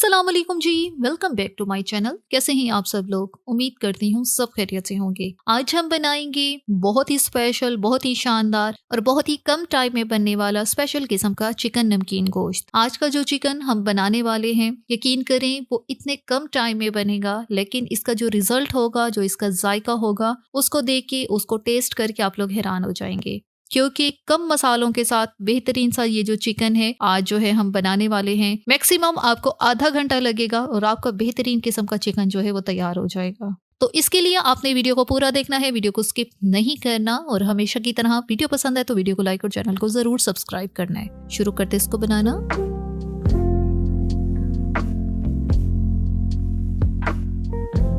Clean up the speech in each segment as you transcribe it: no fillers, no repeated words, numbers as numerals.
अस्सलाम वालेकुम जी, welcome back to my channel. कैसे हैं आप सब लोग? उम्मीद करती हूँ सब खैरियत से होंगे। आज हम बनाएंगे बहुत ही स्पेशल, बहुत ही शानदार और बहुत ही कम टाइम में बनने वाला स्पेशल किस्म का चिकन नमकीन गोश्त। आज का जो चिकन हम बनाने वाले हैं, यकीन करें वो इतने कम टाइम में बनेगा, लेकिन इसका जो रिजल्ट होगा, जो इसका जायका होगा, उसको देख के, उसको टेस्ट करके आप लोग हैरान हो जाएंगे। क्योंकि कम मसालों के साथ बेहतरीन सा ये जो चिकन है आज जो है हम बनाने वाले हैं। मैक्सिमम आपको आधा घंटा लगेगा और आपका बेहतरीन किस्म का चिकन जो है वो तैयार हो जाएगा। तो इसके लिए आपने वीडियो को पूरा देखना है, वीडियो को स्किप नहीं करना। और हमेशा की तरह वीडियो पसंद है तो वीडियो को लाइक और चैनल को जरूर सब्सक्राइब करना है। शुरू करते इसको बनाना।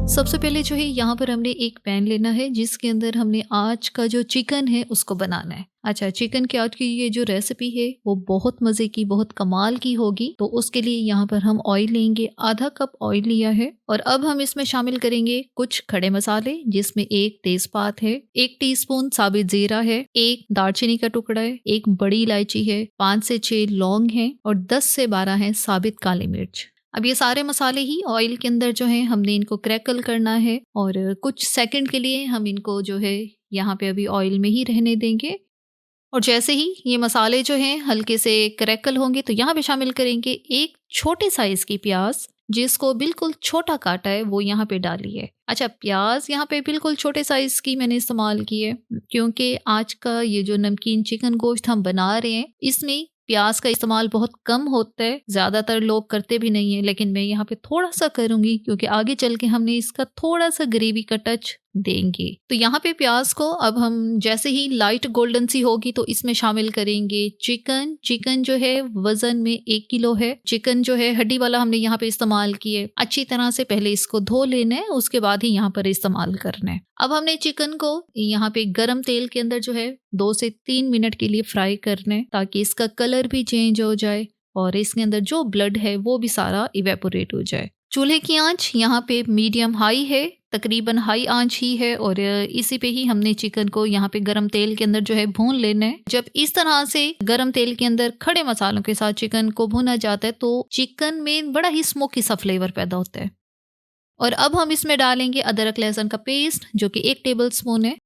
सबसे पहले जो है यहाँ पर हमने एक पैन लेना है जिसके अंदर हमने आज का जो चिकन है उसको बनाना है। अच्छा, चिकन की आज की ये जो रेसिपी है वो बहुत मज़े की, बहुत कमाल की होगी। तो उसके लिए यहाँ पर हम ऑयल लेंगे, आधा कप ऑयल लिया है। और अब हम इसमें शामिल करेंगे कुछ खड़े मसाले, जिसमें एक तेजपात है, 1 टीस्पून साबित जीरा है, 1 दालचीनी का टुकड़ा है, 1 बड़ी इलायची है, 5 से 6 लौंग है और 10 से 12 है साबित काली मिर्च। अब ये सारे मसाले ही ऑयल के अंदर जो है हमने इनको क्रैकल करना है और कुछ सेकंड के लिए हम इनको जो है यहाँ पे अभी ऑयल में ही रहने देंगे। और जैसे ही ये मसाले जो हैं हल्के से क्रैकल होंगे तो यहाँ पे शामिल करेंगे एक छोटे साइज की प्याज, जिसको बिल्कुल छोटा काटा है वो यहाँ पे डाली है। अच्छा, प्याज यहाँ पे बिल्कुल छोटे साइज की मैंने इस्तेमाल की है क्योंकि आज का ये जो नमकीन चिकन गोश्त हम बना रहे हैं इसमें प्याज का इस्तेमाल बहुत कम होता है, ज्यादातर लोग करते भी नहीं है, लेकिन मैं यहाँ पे थोड़ा सा करूंगी क्योंकि आगे चल के हमने इसका थोड़ा सा ग्रेवी का टच देंगे। तो यहाँ पे प्याज को अब हम जैसे ही लाइट गोल्डन सी होगी तो इसमें शामिल करेंगे चिकन। चिकन जो है वजन में 1 किलो है। चिकन जो है हड्डी वाला हमने यहाँ पे इस्तेमाल किए। अच्छी तरह से पहले इसको धो लेना है, उसके बाद ही यहाँ पर इस्तेमाल करना है। अब हमने चिकन को यहाँ पे गरम तेल के अंदर जो है 2 से 3 मिनट के लिए फ्राई करना है ताकि इसका कलर भी चेंज हो जाए और इसके अंदर जो ब्लड है वो भी सारा इवेपोरेट हो जाए। चूल्हे की आंच यहाँ पे मीडियम हाई है, तकरीबन हाई आंच ही है और इसी पे ही हमने चिकन को यहाँ पे गरम तेल के अंदर जो है भून लेना है। जब इस तरह से गरम तेल के अंदर खड़े मसालों के साथ चिकन को भुना जाता है तो चिकन में बड़ा ही स्मोकी सा फ्लेवर पैदा होता है। और अब हम इसमें डालेंगे अदरक लहसुन का पेस्ट जो कि 1 टेबल स्पून है।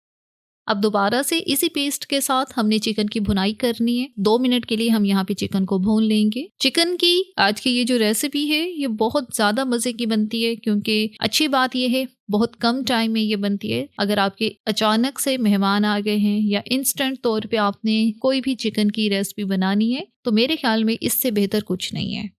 अब दोबारा से इसी पेस्ट के साथ हमने चिकन की भुनाई करनी है। 2 मिनट के लिए हम यहाँ पे चिकन को भून लेंगे। चिकन की आज की ये जो रेसिपी है ये बहुत ज्यादा मजे की बनती है क्योंकि अच्छी बात ये है बहुत कम टाइम में ये बनती है। अगर आपके अचानक से मेहमान आ गए हैं या इंस्टेंट तौर पे आपने कोई भी चिकन की रेसिपी बनानी है तो मेरे ख्याल में इससे बेहतर कुछ नहीं है।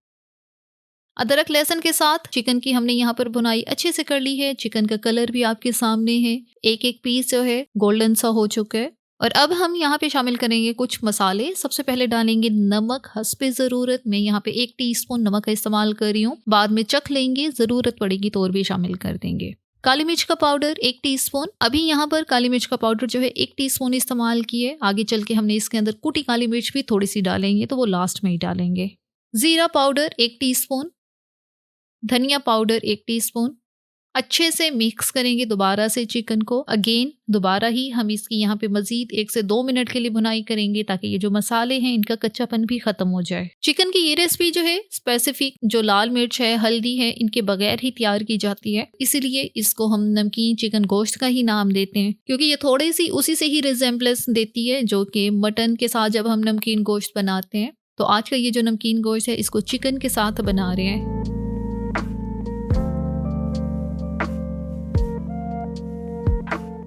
अदरक लहसुन के साथ चिकन की हमने यहाँ पर भुनाई अच्छे से कर ली है। चिकन का कलर भी आपके सामने है, एक एक पीस जो है गोल्डन सा हो चुका है। और अब हम यहाँ पे शामिल करेंगे कुछ मसाले। सबसे पहले डालेंगे नमक हस्बे ज़रूरत। मैं यहाँ पे 1 टीस्पून नमक का इस्तेमाल कर रही हूँ, बाद में चख लेंगे, ज़रूरत पड़ेगी तो और भी शामिल कर देंगे। काली मिर्च का पाउडर 1 टीस्पून। अभी यहाँ पर काली मिर्च का पाउडर जो है 1 टीस्पून इस्तेमाल किए। आगे चल के हमने इसके अंदर कुटी काली मिर्च भी थोड़ी सी डालेंगे तो वो लास्ट में ही डालेंगे। जीरा पाउडर 1 टीस्पून, धनिया पाउडर 1 टीस्पून। अच्छे से मिक्स करेंगे दोबारा से चिकन को। अगेन दोबारा ही हम इसकी यहाँ पे मजीद 1 से 2 मिनट के लिए भुनाई करेंगे ताकि ये जो मसाले हैं इनका कच्चापन भी खत्म हो जाए। चिकन की ये रेसिपी जो है स्पेसिफिक जो लाल मिर्च है, हल्दी है, इनके बगैर ही तैयार की जाती है, इसीलिए इसको हम नमकीन चिकन गोश्त का ही नाम देते हैं क्योंकि ये थोड़ी सी उसी से ही रिजेम्बलेंस देती है जो कि मटन के साथ जब हम नमकीन गोश्त बनाते हैं। तो आज का ये जो नमकीन गोश्त है इसको चिकन के साथ बना रहे हैं।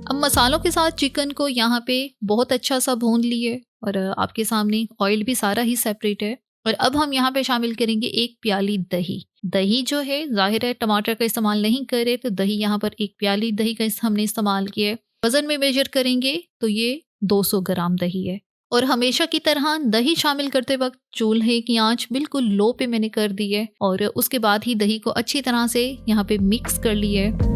अब मसालों के साथ चिकन को यहाँ पे बहुत अच्छा सा भून लिए और आपके सामने ऑयल भी सारा ही सेपरेट है। और अब हम यहाँ पे शामिल करेंगे 1 प्याली दही। दही जो है जाहिर है टमाटर का इस्तेमाल नहीं करे तो दही यहाँ पर 1 प्याली दही का हमने इस्तेमाल किया है। वजन में मेजर करेंगे तो ये 200 ग्राम दही है। और हमेशा की तरह दही शामिल करते वक्त चूल्हे की आंच बिल्कुल लो पे मैंने कर दी है और उसके बाद ही दही को अच्छी तरह से यहाँ पे मिक्स कर लिया है।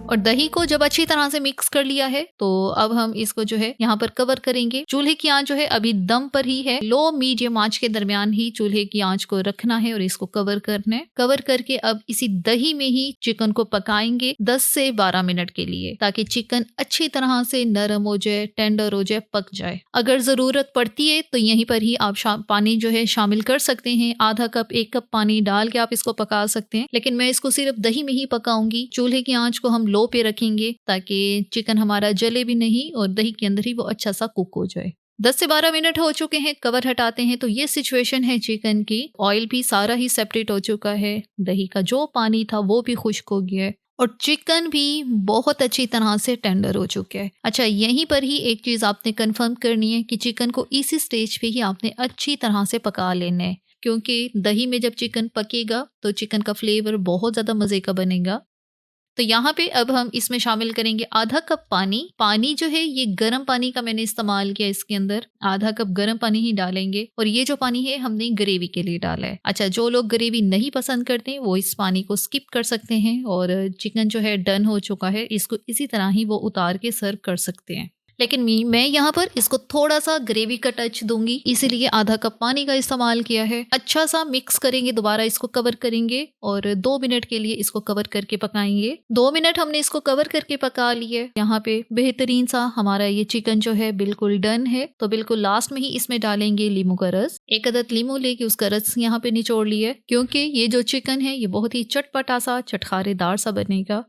और और दही को जब अच्छी तरह से मिक्स कर लिया है तो अब हम इसको जो है यहाँ पर कवर करेंगे। चूल्हे की आंच जो है अभी दम पर ही है, लो मीडियम आंच के दरमियान ही चूल्हे की आंच को रखना है और इसको कवर करना है। कवर करके अब इसी दही में ही चिकन को पकाएंगे 10 से 12 मिनट के लिए, ताकि चिकन अच्छी तरह से नरम हो जाए, टेंडर हो जाए, पक जाए। अगर जरूरत पड़ती है तो यहीं पर ही आप पानी जो है शामिल कर सकते हैं, आधा कप 1 कप पानी डाल के आप इसको पका सकते हैं, लेकिन मैं इसको सिर्फ दही में ही पकाऊंगी। चूल्हे की आंच को हम लो पे रखेंगे ताकि चिकन हमारा जले भी नहीं और दही के अंदर ही वो अच्छा सा कुक हो जाए। 10 से 12 मिनट हो चुके हैं, कवर हटाते हैं तो ये सिचुएशन है चिकन की। ऑयल भी सारा ही सेपरेट हो चुका है, दही का जो पानी था वो भी खुश्क हो गया है और चिकन भी बहुत अच्छी तरह से टेंडर हो चुका है। अच्छा, यहीं पर ही एक चीज आपने कंफर्म करनी है कि चिकन को इसी स्टेज पे ही आपने अच्छी तरह से पका लेना है, क्योंकि दही में जब चिकन पकेगा तो चिकन का फ्लेवर बहुत ज्यादा मजे का बनेगा। तो यहाँ पे अब हम इसमें शामिल करेंगे आधा कप पानी। पानी जो है ये गर्म पानी का मैंने इस्तेमाल किया, इसके अंदर आधा कप गर्म पानी ही डालेंगे और ये जो पानी है हमने ग्रेवी के लिए डाला है। अच्छा, जो लोग ग्रेवी नहीं पसंद करते वो इस पानी को स्किप कर सकते हैं और चिकन जो है डन हो चुका है, इसको इसी तरह ही वो उतार के सर्व कर सकते हैं। लेकिन मैं यहाँ पर इसको थोड़ा सा ग्रेवी का टच दूंगी, इसीलिए आधा कप पानी का इस्तेमाल किया है। अच्छा सा मिक्स करेंगे, दोबारा इसको कवर करेंगे और 2 मिनट के लिए इसको कवर करके पकाएंगे। 2 मिनट हमने इसको कवर करके पका लिए। यहाँ पे बेहतरीन सा हमारा ये चिकन जो है बिल्कुल डन है। तो बिल्कुल लास्ट में ही इसमें डालेंगे लीमू का रस। 1 अदद लीमू लेके उसका रस यहाँ पे निचोड़ लिया, क्योंकि ये जो चिकन है ये बहुत ही चटपटा सा, चटखारेदार सा बनेगा।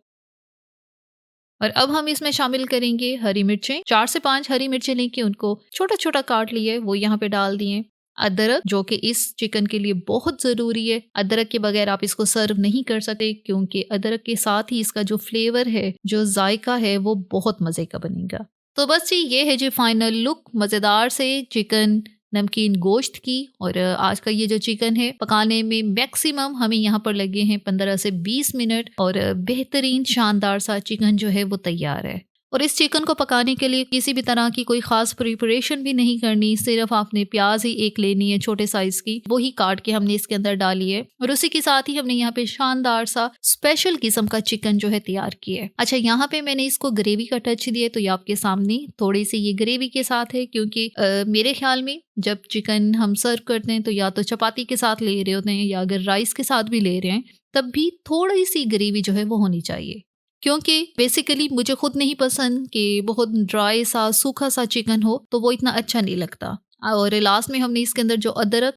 और अब हम इसमें शामिल करेंगे हरी मिर्चें। 4 से 5 हरी मिर्चें लेके उनको छोटा छोटा काट लिए, वो यहाँ पे डाल दिए। अदरक, जो कि इस चिकन के लिए बहुत जरूरी है, अदरक के बगैर आप इसको सर्व नहीं कर सकते, क्योंकि अदरक के साथ ही इसका जो फ्लेवर है, जो जायका है, वो बहुत मजे का बनेगा। तो बस जी ये है जी फाइनल लुक मजेदार से चिकन नमकीन गोश्त की। और आज का ये जो चिकन है पकाने में मैक्सिमम हमें यहाँ पर लगे हैं 15 से 20 मिनट और बेहतरीन शानदार सा चिकन जो है वो तैयार है। और इस चिकन को पकाने के लिए किसी भी तरह की कोई खास प्रिपरेशन भी नहीं करनी, सिर्फ आपने प्याज ही एक लेनी है छोटे साइज की, वो ही काट के हमने इसके अंदर डाली है और उसी के साथ ही हमने यहाँ पे शानदार सा स्पेशल किस्म का चिकन जो है तैयार किया है। अच्छा, यहाँ पे मैंने इसको ग्रेवी का टच दिया, तो ये आपके सामने थोड़ी सी ये ग्रेवी के साथ है, क्योंकि मेरे ख्याल में जब चिकन हम सर्व करते हैं तो या तो चपाती के साथ ले रहे होते हैं या अगर राइस के साथ भी ले रहे हैं तब भी थोड़ी सी ग्रेवी जो है वो होनी चाहिए, क्योंकि बेसिकली मुझे खुद नहीं पसंद कि बहुत ड्राई सा सूखा सा चिकन हो, तो वो इतना अच्छा नहीं लगता। और लास्ट में हमने इसके अंदर जो अदरक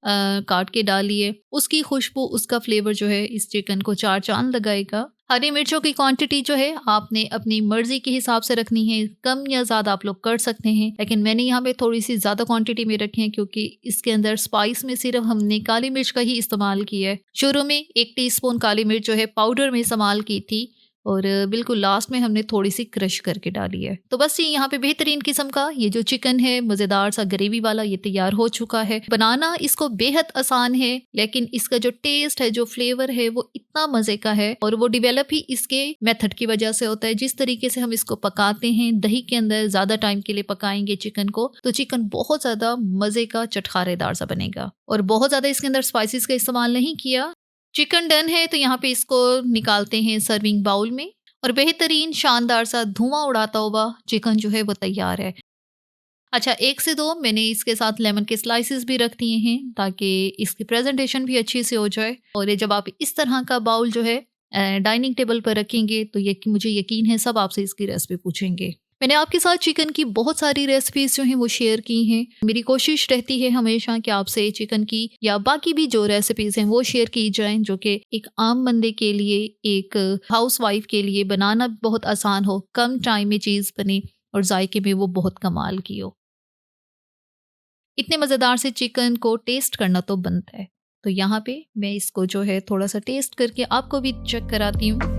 काट के डाली है, उसकी खुशबू, उसका फ्लेवर जो है इस चिकन को 4 चांद लगाएगा। हरी मिर्चों की क्वांटिटी जो है आपने अपनी मर्जी के हिसाब से रखनी है, कम या ज्यादा आप लोग कर सकते हैं, लेकिन मैंने यहाँ पे थोड़ी सी ज्यादा क्वांटिटी में रखी है, क्योंकि इसके अंदर स्पाइस में सिर्फ हमने काली मिर्च का ही इस्तेमाल किया है। शुरू में 1 टीस्पून काली मिर्च जो है पाउडर में इस्तेमाल की थी और बिल्कुल लास्ट में हमने थोड़ी सी क्रश करके डाली है। तो बस ये यहाँ पे बेहतरीन किस्म का ये जो चिकन है मजेदार सा ग्रेवी वाला, ये तैयार हो चुका है। बनाना इसको बेहद आसान है, लेकिन इसका जो टेस्ट है, जो फ्लेवर है, वो इतना मजे का है और वो डेवलप ही इसके मेथड की वजह से होता है। जिस तरीके से हम इसको पकाते हैं, दही के अंदर ज्यादा टाइम के लिए पकाएंगे चिकन को, तो चिकन बहुत ज्यादा मजे का चटखारेदार सा बनेगा। और बहुत ज्यादा इसके अंदर स्पाइसेस का इस्तेमाल नहीं किया। चिकन डन है तो यहाँ पे इसको निकालते हैं सर्विंग बाउल में और बेहतरीन शानदार सा धुआं उड़ाता हुआ चिकन जो है वो तैयार है। अच्छा, 1 से 2 मैंने इसके साथ लेमन के स्लाइसेस भी रख दिए हैं ताकि इसकी प्रेजेंटेशन भी अच्छी से हो जाए। और ये जब आप इस तरह का बाउल जो है डाइनिंग टेबल पर रखेंगे तो ये मुझे यकीन है सब आपसे इसकी रेसिपी पूछेंगे। मैंने आपके साथ चिकन की बहुत सारी रेसिपीज जो हैं वो शेयर की हैं। मेरी कोशिश रहती है हमेशा कि आपसे चिकन की या बाकी भी जो रेसिपीज हैं वो शेयर की जाएं, जो कि एक आम बंदे के लिए, एक हाउसवाइफ के लिए बनाना बहुत आसान हो, कम टाइम में चीज़ बने और जायके में वो बहुत कमाल की हो। इतने मज़ेदार से चिकन को टेस्ट करना तो बनता है। तो यहाँ पे मैं इसको जो है थोड़ा सा टेस्ट करके आपको भी चेक कराती हूँ।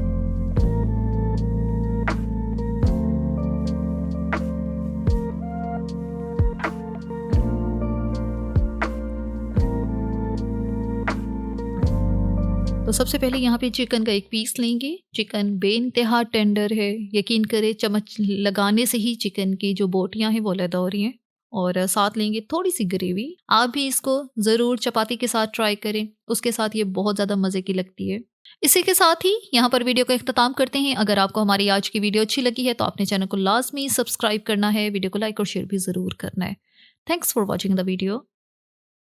तो सबसे पहले यहाँ पे चिकन का एक पीस लेंगे। चिकन बेइंतहा टेंडर है, यकीन करें चम्मच लगाने से ही चिकन की जो बोटियां हैं वो अलग हो रही हैं। और साथ लेंगे थोड़ी सी ग्रेवी। आप भी इसको ज़रूर चपाती के साथ ट्राई करें, उसके साथ ये बहुत ज़्यादा मज़े की लगती है। इसी के साथ ही यहाँ पर वीडियो का इख्तिताम करते हैं। अगर आपको हमारी आज की वीडियो अच्छी लगी है तो आपने चैनल को लाजमी सब्सक्राइब करना है, वीडियो को लाइक और शेयर भी ज़रूर करना है। Thanks for watching the video.